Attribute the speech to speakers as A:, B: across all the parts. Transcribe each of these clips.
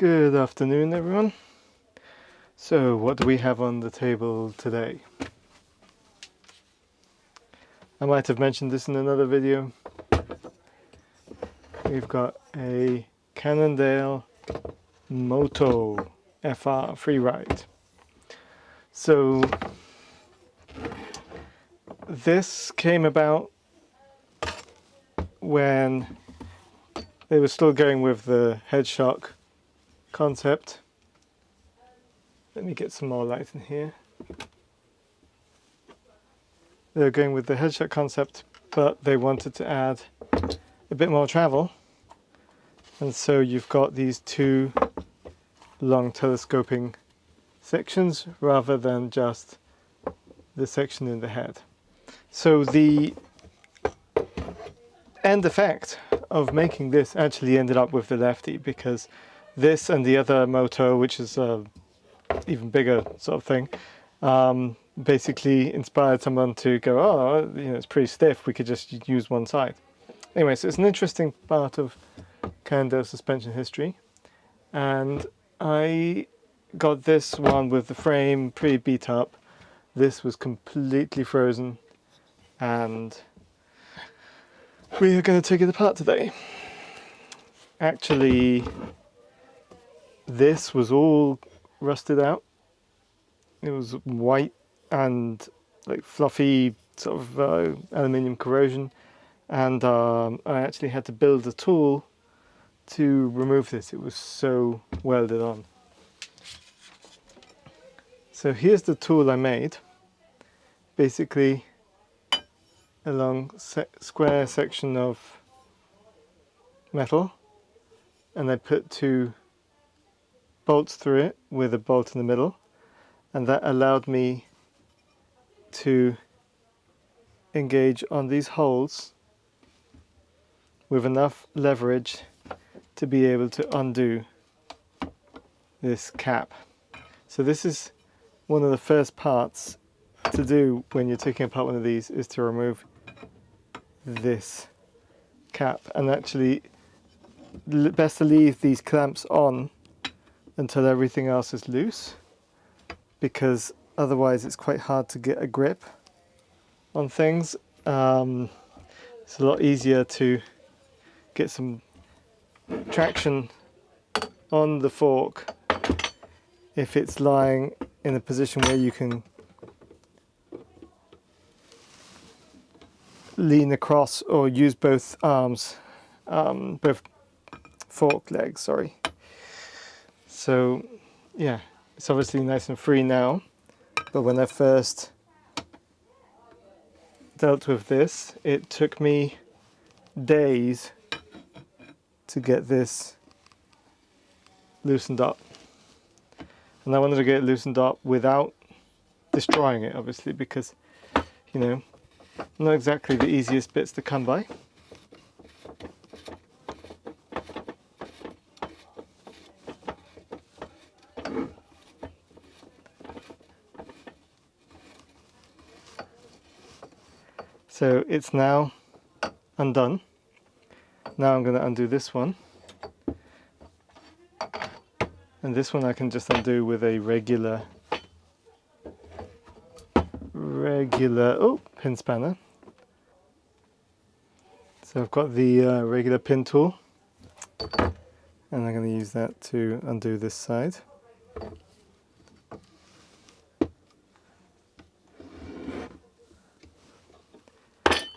A: Good afternoon, everyone. So what do we have on the table today? I might have mentioned this in another video. We've got a Cannondale Moto FR freeride. So this came about when they were still going with the head shock concept. Let me get some more light in here. They were going with the head shock concept, but they wanted to add a bit more travel. And so you've got these two long telescoping sections rather than just the section in the head. So the end effect of making this actually ended up with the lefty, because this and the other Moto, which is a even bigger sort of thing, basically inspired someone to go, oh, it's pretty stiff, we could just use one side. Anyway, so it's an interesting part of Cannondale suspension history, and I got this one with the frame pretty beat up. This was completely frozen, and we are going to take it apart today. Actually, this was all rusted out. It was white and like fluffy sort of aluminium corrosion, and I actually had to build a tool to remove this. It was so welded on. So here's the tool I made. Basically a long square section of metal, and I put two bolts through it with a bolt in the middle, and that allowed me to engage on these holes with enough leverage to be able to undo this cap. So this is one of the first parts to do when you're taking apart one of these, is to remove this cap. And actually best to leave these clamps on until everything else is loose, because otherwise it's quite hard to get a grip on things. It's a lot easier to get some traction on the fork if it's lying in a position where you can lean across or use both arms, both fork legs, sorry. So yeah, it's obviously nice and free now, but when I first dealt with this, it took me days to get this loosened up. And I wanted to get it loosened up without destroying it, obviously, because, not exactly the easiest bits to come by. So it's now undone. Now I'm going to undo this one. And this one I can just undo with a regular pin spanner. So I've got the regular pin tool, and I'm going to use that to undo this side.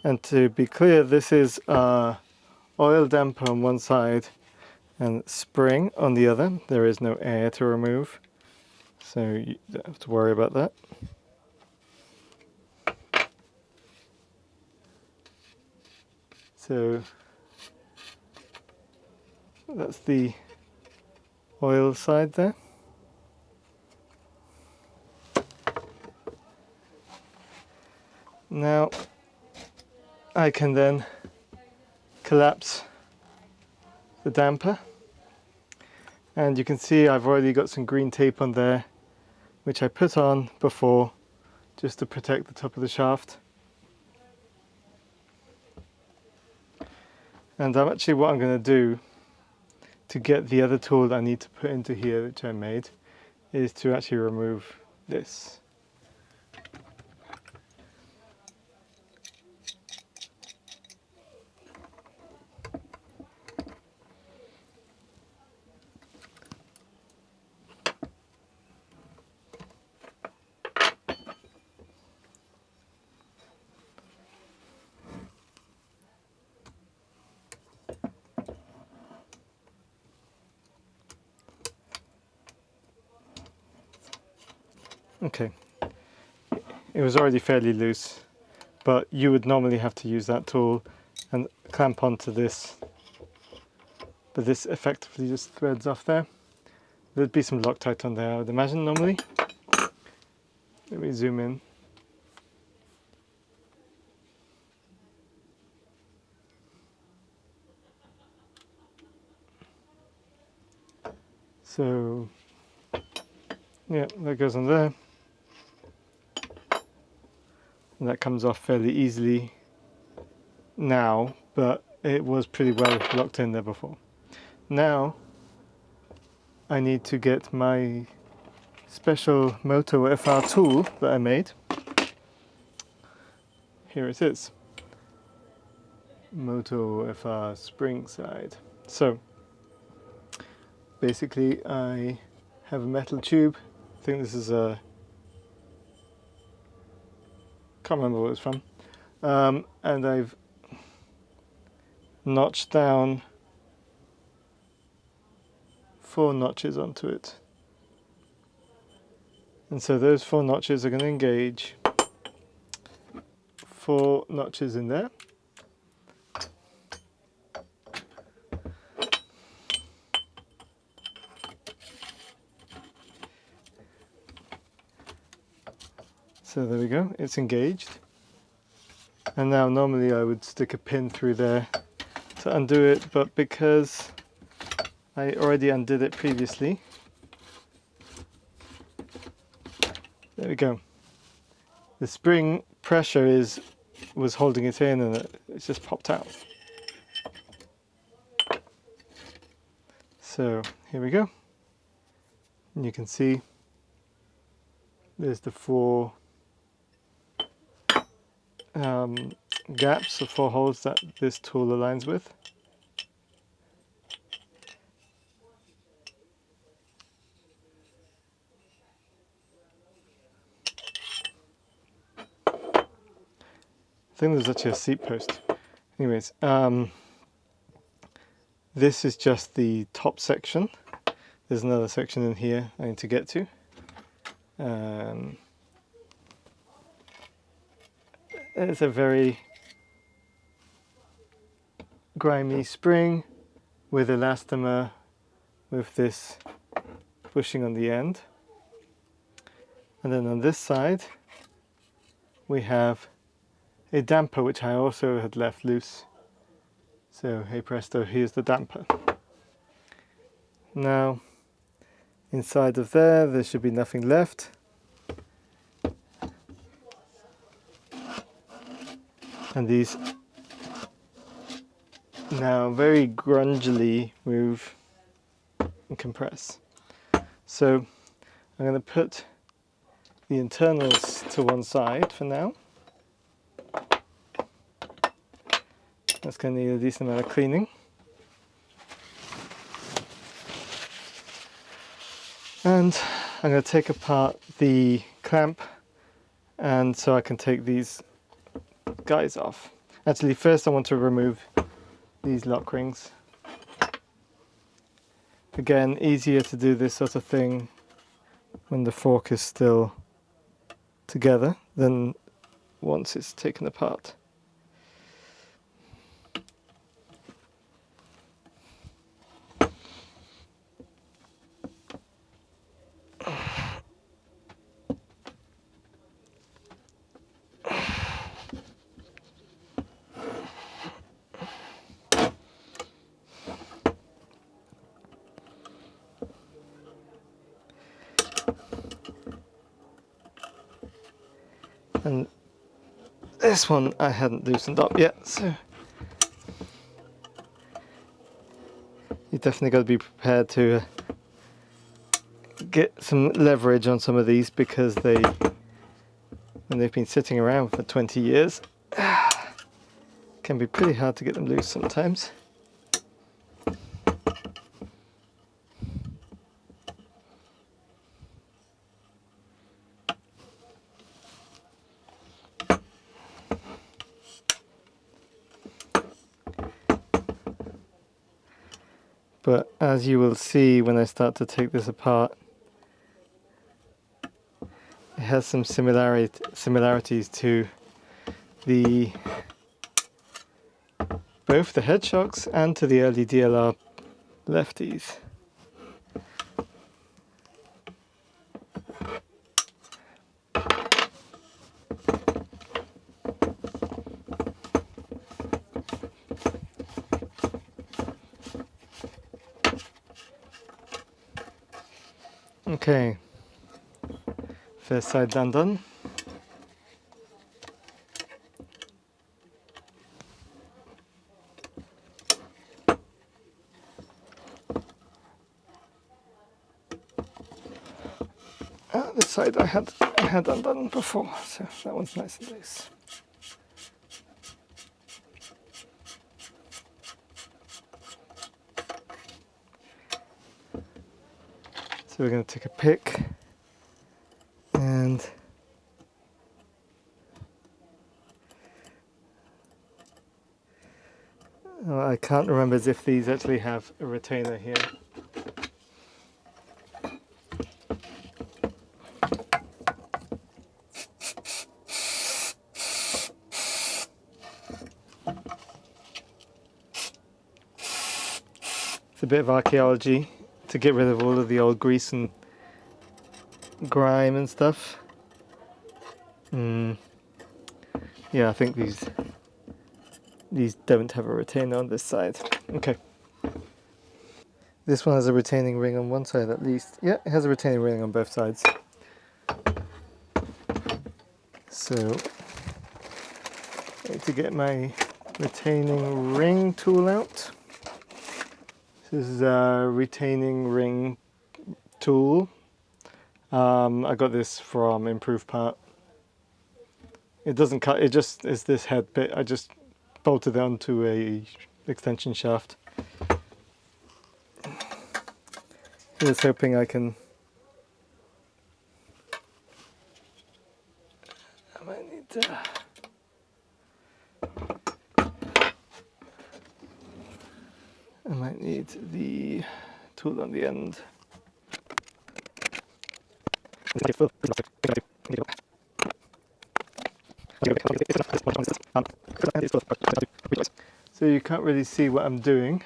A: And to be clear, this is oil damper on one side and spring on the other. There is no air to remove, so you don't have to worry about that. So that's the oil side there. Now I can then collapse the damper, and you can see I've already got some green tape on there, which I put on before just to protect the top of the shaft. And what I'm going to do to to get the other tool that I need to put into here, which I made, is to actually remove this. Okay, it was already fairly loose, but you would normally have to use that tool and clamp onto this, but this effectively just threads off there. There'd be some Loctite on there, I would imagine, normally. Let me zoom in. So, yeah, that goes on there. And that comes off fairly easily now, but it was pretty well locked in there before. Now, I need to get my special Moto FR tool that I made. Here it is. Moto FR spring side. So, basically I have a metal tube. I think this is a... can't remember what it's from. And I've notched down 4 notches onto it. And so those 4 notches are going to engage 4 notches in there. So there we go, it's engaged. And now normally I would stick a pin through there to undo it, but because I already undid it previously, there we go. The spring pressure was holding it in and it's just popped out. So here we go. And you can see there's the 4 gaps, the 4 holes that this tool aligns with. I think there's actually a seat post. Anyways, this is just the top section. There's another section in here I need to get to. It's a very grimy spring with elastomer with this bushing on the end. And then on this side we have a damper which I also had left loose. So hey presto, here's the damper. Now inside of there should be nothing left. And these now very grungily move and compress. So I'm going to put the internals to one side for now. That's going to need a decent amount of cleaning. And I'm going to take apart the clamp, and so I can take these guys off. Actually, first I want to remove these lock rings. Again, easier to do this sort of thing when the fork is still together than once it's taken apart. And this one I hadn't loosened up yet, so you definitely got to be prepared to get some leverage on some of these, because when they've been sitting around for 20 years, can be pretty hard to get them loose sometimes. But as you will see when I start to take this apart, it has some similarities to both the head shocks and to the early DLR lefties. Okay, first side done. This side I had undone before, so that one's nice and loose. So we're going to take a pick and I can't remember if these actually have a retainer here. It's a bit of archaeology to get rid of all of the old grease and grime and stuff. Yeah, I think these don't have a retainer on this side. Okay. This one has a retaining ring on one side at least. Yeah, it has a retaining ring on both sides. So I need to get my retaining ring tool out. This is a retaining ring tool. I got this from Improved Part. It doesn't cut, it just is this head bit. I just bolted it onto a extension shaft. Just hoping I might need to... I might need the tool on the end. So you can't really see what I'm doing,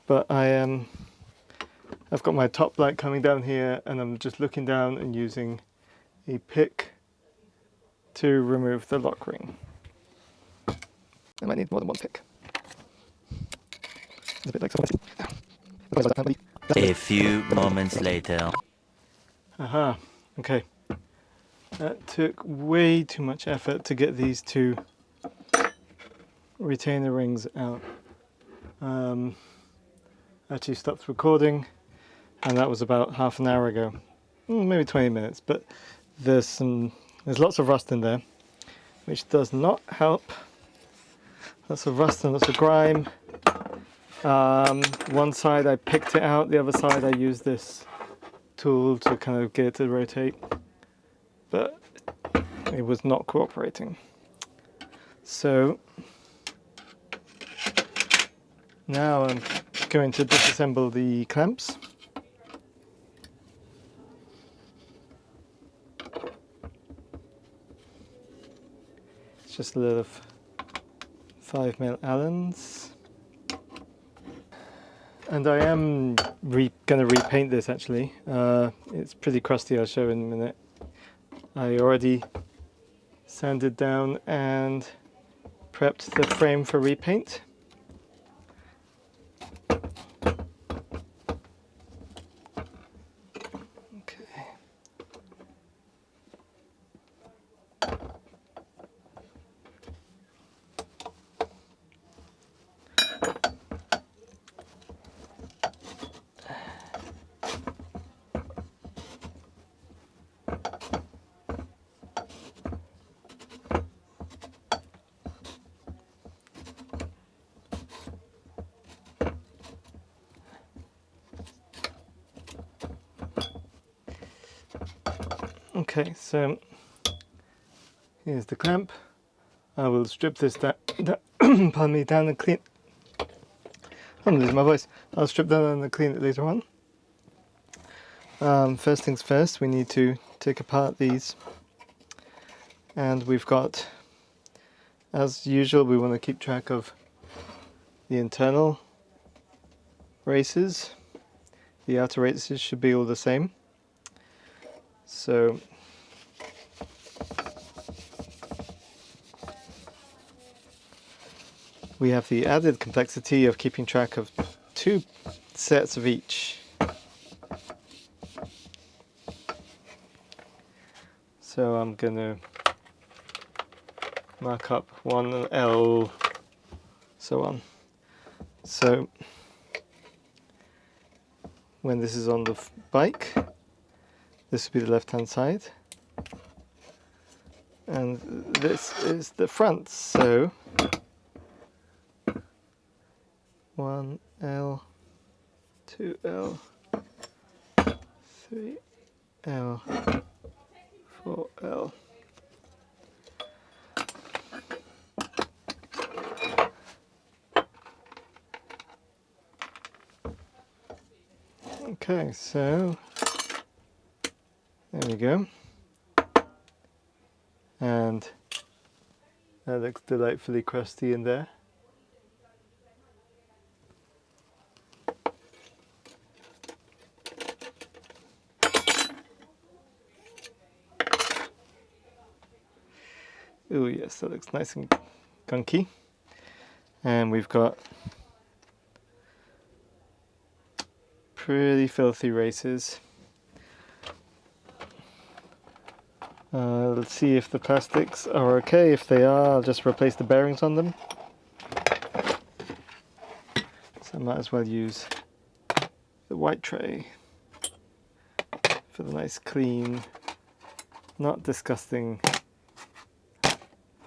A: but I've got my top light coming down here, and I'm just looking down and using a pick to remove the lock ring. I might need more than one pick. It's a bit like
B: a few moments later.
A: Aha, okay. That took way too much effort to get these two retainer rings out. Actually stopped recording, and that was about half an hour ago. Maybe 20 minutes, but there's lots of rust in there, which does not help. Lots of rust and lots of grime. One side I picked it out, the other side I used this tool to kind of get it to rotate, but it was not cooperating. So now I'm going to disassemble the clamps. It's just a little 5mm Allens. And I am going to repaint this actually. It's pretty crusty, I'll show in a minute. I already sanded down and prepped the frame for repaint. Okay. Okay, so here's the clamp. I will strip this pardon me, down and clean. I'm losing my voice. I'll strip down and clean it later on. First things first, we need to take apart these, and we've got, as usual, we want to keep track of the internal races. The outer races should be all the same. So we have the added complexity of keeping track of 2 sets of each. So I'm going to mark up 1L, so on. So when this is on the bike, this will be the left hand side, and this is the front, so 1L, 2L, 3L, 4L. Okay, so there we go. And that looks delightfully crusty in there. Oh yes, that looks nice and gunky. And we've got pretty filthy races. Let's see if the plastics are okay. If they are, I'll just replace the bearings on them. So I might as well use the white tray for the nice clean, not disgusting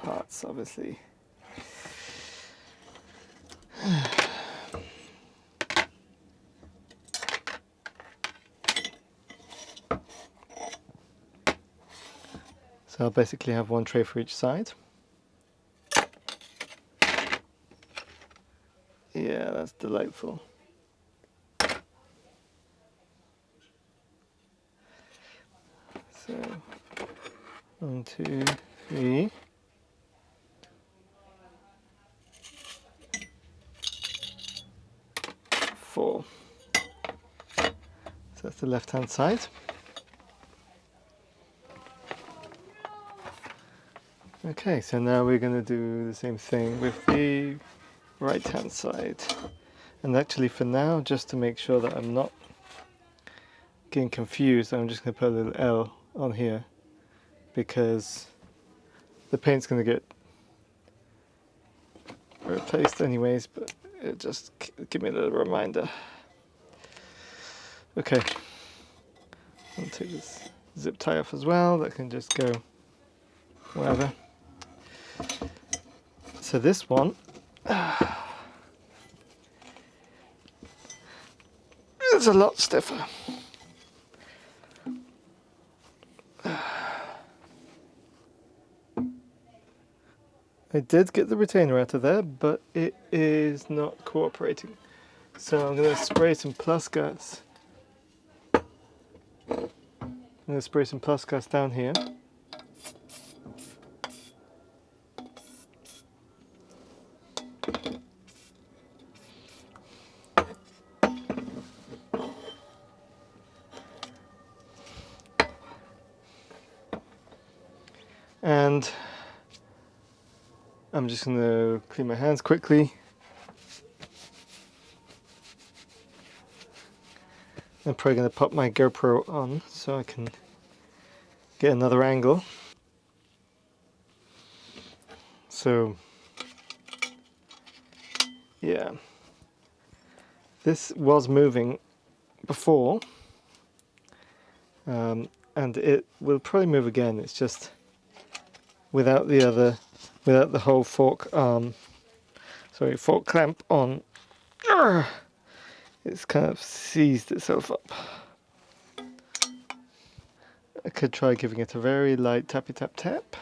A: parts, obviously. So I'll basically have 1 tray for each side. Yeah, that's delightful. So 1, 2, 3. So that's the left hand side. Okay, so now we're going to do the same thing with the right hand side. And actually for now, just to make sure that I'm not getting confused, I'm just going to put a little L on here, because the paint's going to get replaced anyways, but it just give me a little reminder. Okay, I'll take this zip tie off as well. That can just go wherever. So this one is a lot stiffer. I did get the retainer out of there, but it is not cooperating. So I'm going to spray some plus gas. I'm going to spray some plus gas down here. And I'm just going to clean my hands quickly. I'm probably going to pop my GoPro on so I can get another angle. So, yeah, this was moving before, and it will probably move again. It's just without the whole fork fork clamp on. It's kind of seized itself up. I could try giving it a very light tappy tap tap.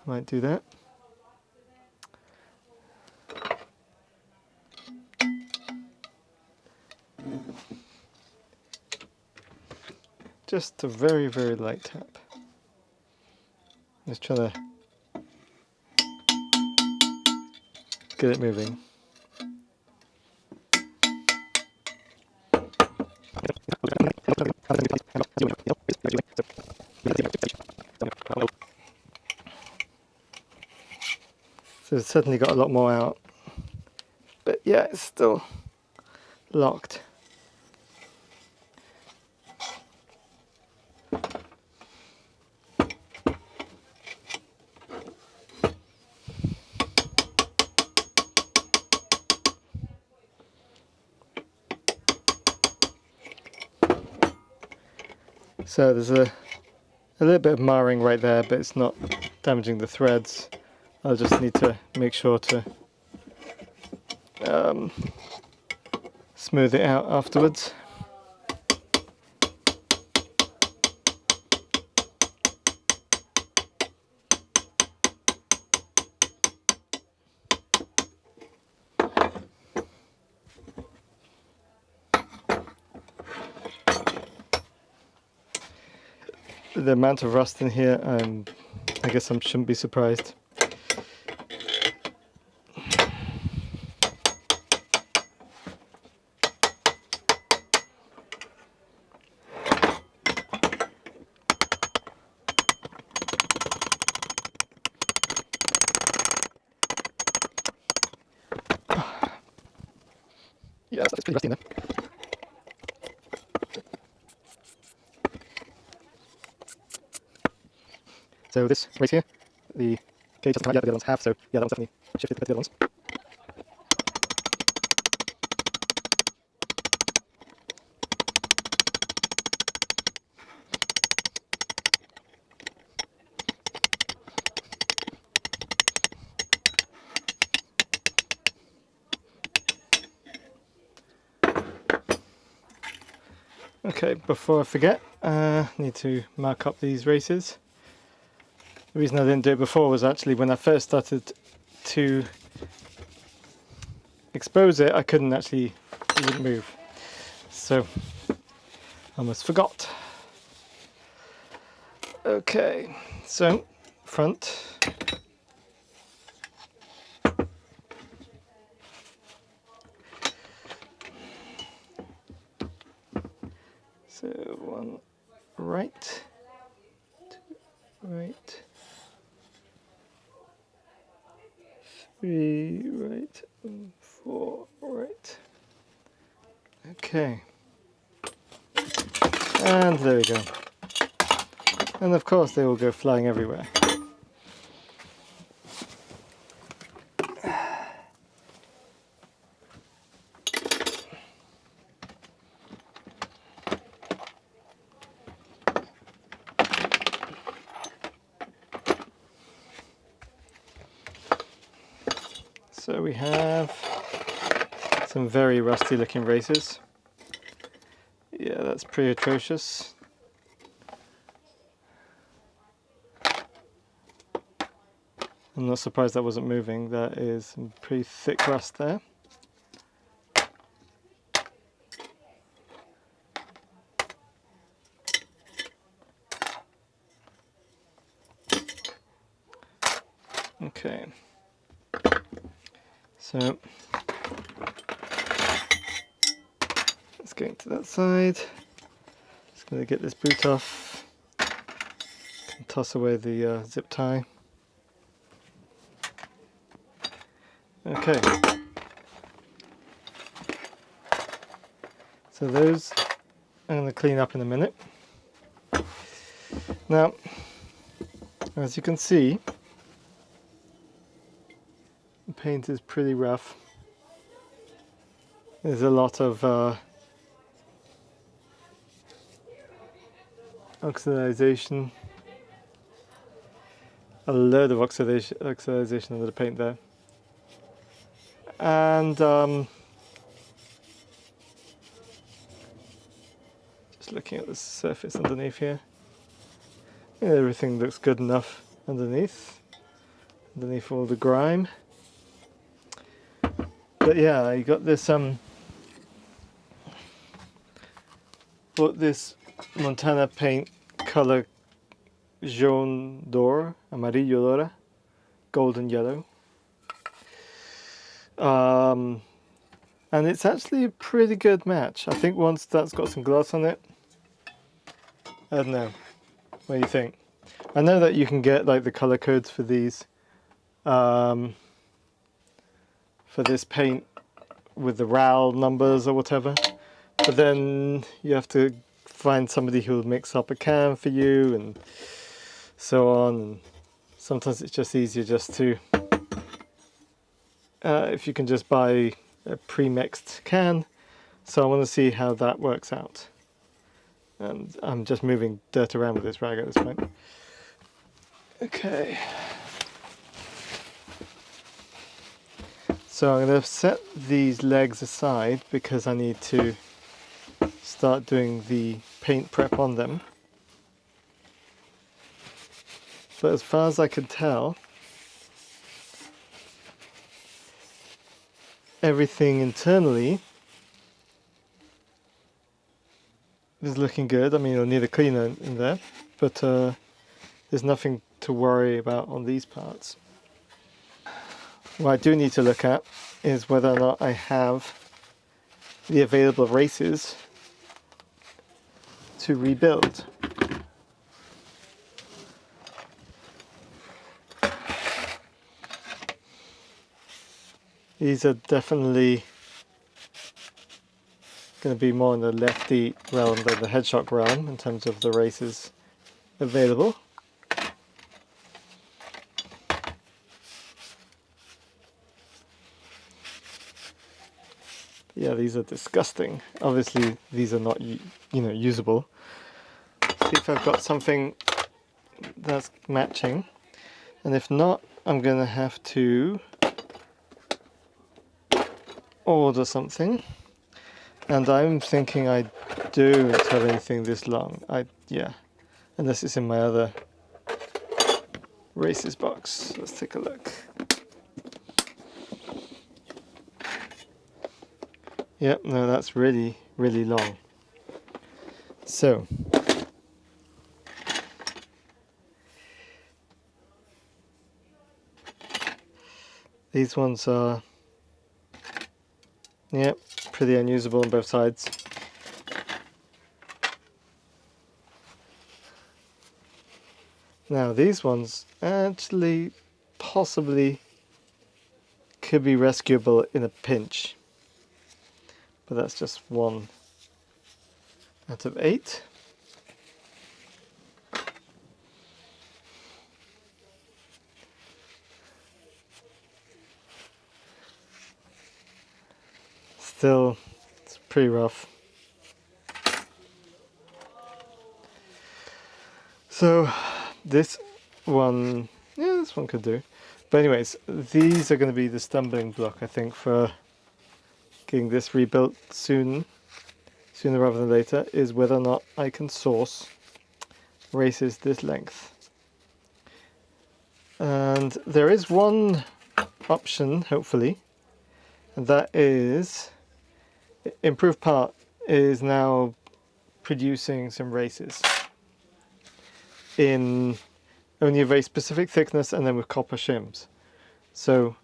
A: Might do that. Just a very, very light tap. Just trying to get it moving. So it's certainly got a lot more out. But yeah, it's still locked. So there's a little bit of marring right there, but it's not damaging the threads. I'll just need to make sure to smooth it out afterwards. The amount of rust in here, I guess I shouldn't be surprised. Yeah, it's pretty rusty in there. So this right here, the gauge doesn't come out yet, but the other ones have, so yeah, that one's definitely shifted compared to the other ones. Okay, before I forget, I need to mark up these races. The reason I didn't do it before was actually when I first started to expose it, I couldn't actually, it wouldn't move. So, I almost forgot. Okay, so, front. So, one right, two right, three right, and four right. Okay. And there we go. And of course they will go flying everywhere. So we have some very rusty looking races. Yeah, that's pretty atrocious. I'm not surprised that wasn't moving. That is some pretty thick rust there. Okay. So let's go to that side. Just going to get this boot off. And toss away the zip tie. Okay. So those I'm going to clean up in a minute. Now, as you can see, the paint is pretty rough. There's a lot of oxidization, a load of oxidization under the paint there, and just Just looking at the surface underneath here. Yeah, everything looks good enough underneath all the grime. But yeah, you got this bought this Montana paint color jaune d'or, amarillo dora, golden yellow. And it's actually a pretty good match. I think once that's got some gloss on it, I don't know. What do you think? I know that you can get like the color codes for these, for this paint with the RAL numbers or whatever, but then you have to find somebody who'll mix up a can for you and so on. And sometimes it's just easier just to, if you can just buy a pre-mixed can. So I want to see how that works out. And I'm just moving dirt around with this rag at this point. Okay. So I'm going to set these legs aside because I need to start doing the paint prep on them. But as far as I can tell, everything internally is looking good. I mean, it'll need a cleaner in there, but there's nothing to worry about on these parts. What I do need to look at is whether or not I have the available races to rebuild. These are definitely going to be more in the lefty realm than the headshot realm in terms of the races available. Yeah, these are disgusting. Obviously, these are not, usable. See if I've got something that's matching, and if not, I'm going to have to order something. And I'm thinking I don't have anything this long. Yeah, unless it's in my other races box. Let's take a look. Yep, no, that's really, really long. So, these ones are, yep, pretty unusable on both sides. Now these ones actually possibly could be rescuable in a pinch, but that's just 1 out of 8. Still, it's pretty rough. So this one, yeah, this one could do. But anyways, these are going to be the stumbling block, I think, for getting this rebuilt sooner rather than later, is whether or not I can source races this length. And there is one option, hopefully, and that is Improved Part is now producing some races in only a very specific thickness and then with copper shims. So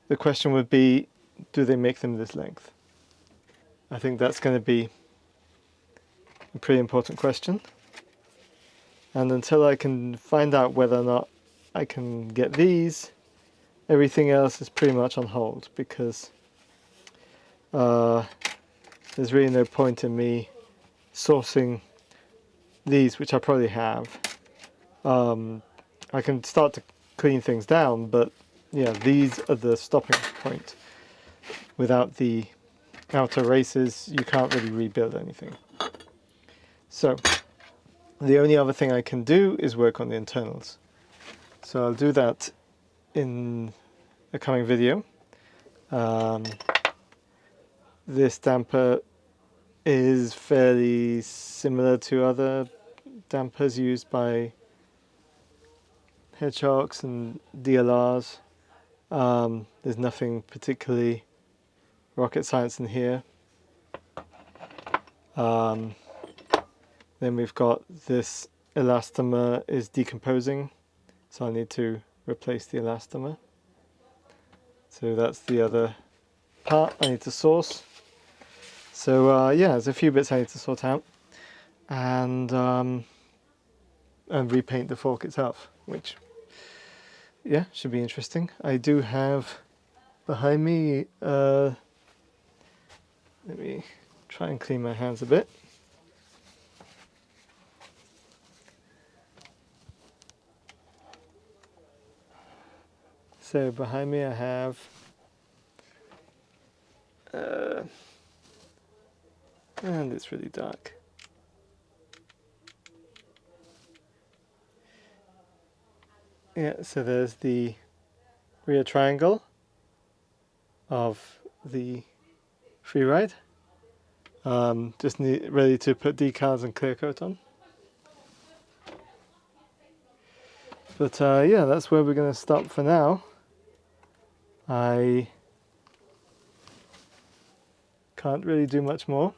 A: the question would be, do they make them this length? I think that's going to be a pretty important question. And until I can find out whether or not I can get these, everything else is pretty much on hold, because there's really no point in me sourcing these, which I probably have. I can start to clean things down, but yeah, these are the stopping point. Without the outer races, you can't really rebuild anything. So the only other thing I can do is work on the internals. So I'll do that in a coming video. This damper is fairly similar to other dampers used by hedgehogs and DLRs. There's nothing particularly rocket science in here. Then we've got this elastomer is decomposing, so I need to replace the elastomer. So that's the other part I need to source. So yeah, there's a few bits I need to sort out, and repaint the fork itself, which yeah, should be interesting. I do have behind me, let me try and clean my hands a bit. So behind me I have and it's really dark. Yeah, so there's the rear triangle of the freeride. Just ready to put decals and clear coat on. But yeah, that's where we're going to stop for now. I can't really do much more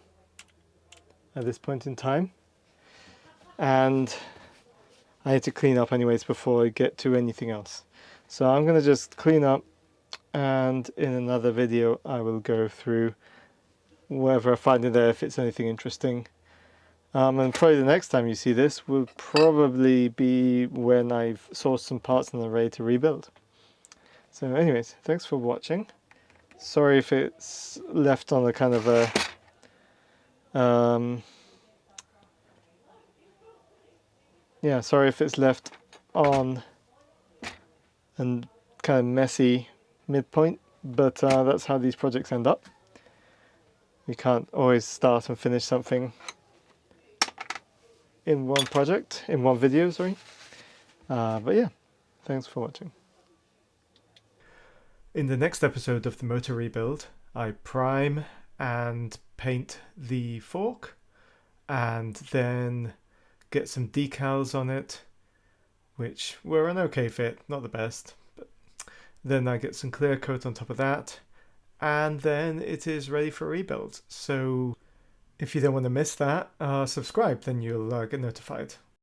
A: at this point in time. And I need to clean up anyways before I get to anything else. So I'm going to just clean up, and in another video I will go through whatever I find in there, if it's anything interesting. And probably the next time you see this will probably be when I've sourced some parts and I'm ready to rebuild. So anyways, thanks for watching. Sorry if it's left on a kind of a yeah, sorry if it's left on and kind of messy midpoint, but that's how these projects end up. You can't always start and finish something in one project, in one video, sorry. But yeah, thanks for watching. In the next episode of the Moto rebuild, I prime and paint the fork, and then get some decals on it, which were an okay fit, not the best. But then I get some clear coat on top of that, and then it is ready for rebuild. So if you don't want to miss that, subscribe, then you'll get notified